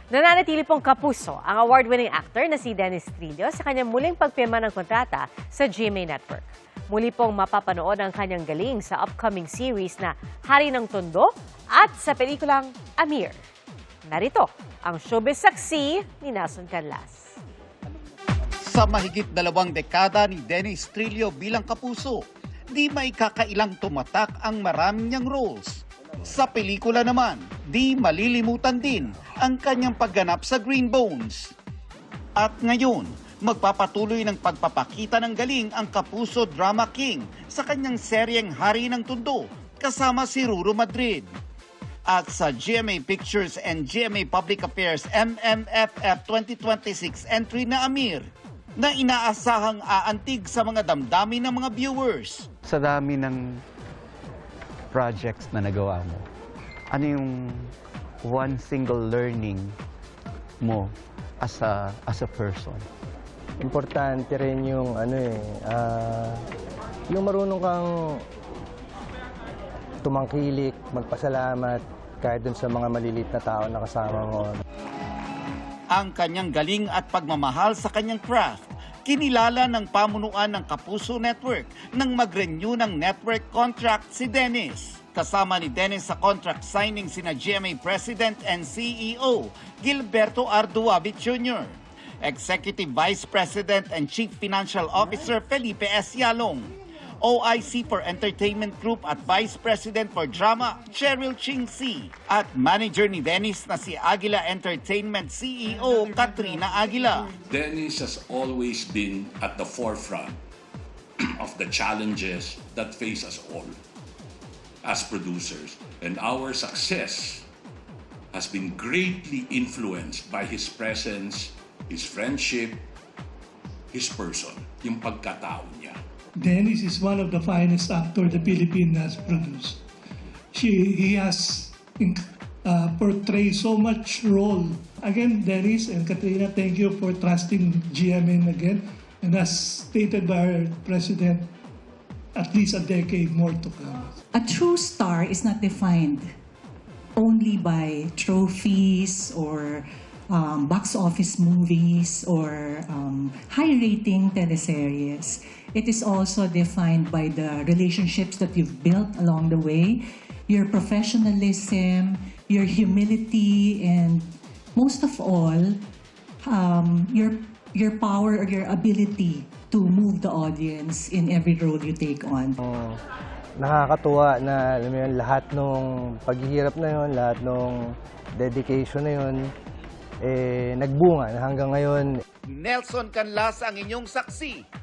Nananatili pong kapuso ang award-winning actor na si Dennis Trillo sa kanyang muling pagpirma ng kontrata sa GMA Network. Muli pong mapapanood ang kanyang galing sa upcoming series na Hari ng Tondo at sa pelikulang Amir. Narito ang showbiz saksi ni Nelson Canlas. Sa mahigit 2 dekada ni Dennis Trillo bilang kapuso, di may kakailang tumatak ang marami niyang roles. Sa pelikula naman, di malilimutan din ang kanyang pagganap sa Green Bones. At ngayon, magpapatuloy ng pagpapakita ng galing ang kapuso drama king sa kanyang seryeng Hari ng Tondo kasama si Ruru Madrid. At sa GMA Pictures and GMA Public Affairs MMFF 2026 entry na Amir, na inaasahang aantig sa mga damdamin ng mga viewers. Sa dami ng projects na nagawa mo, ano yung one single learning mo as a person? Importante rin yung yung marunong kang tumangkilik, magpasalamat kahit dun sa mga maliliit na tao na kasama mo. Ang kanyang galing at pagmamahal sa kanyang craft, kinilala ng pamunuan ng Kapuso Network nang mag-renew ng network contract si Dennis. Kasama ni Dennis sa contract signing sina GMA President and CEO Gilberto Arduabit Jr., Executive Vice President and Chief Financial Officer Felipe S. Yalong, OIC for Entertainment Group at Vice President for Drama Cheryl Ching C, at manager ni Dennis na si Aguila Entertainment CEO Katrina Aguila. Dennis has always been at the forefront of the challenges that face us all as producers, and our success has been greatly influenced by his presence, his friendship, his person, yung pagkatao niya. Dennis is one of the finest actors the Philippines has produced. He has portrayed so much role. Again, Dennis and Katrina, thank you for trusting GMN again. And as stated by our president, at least a decade more to come. A true star is not defined only by trophies or box office movies or high-rating teleseries. It is also defined by the relationships that you've built along the way, your professionalism, your humility, and most of all, your power or your ability to move the audience in every role you take on. Nakakatuwa na alam mo yun, lahat ng paghihirap na yun, lahat ng dedication na yun, nagbunga na hanggang ngayon. Nelson Canlas ang inyong saksi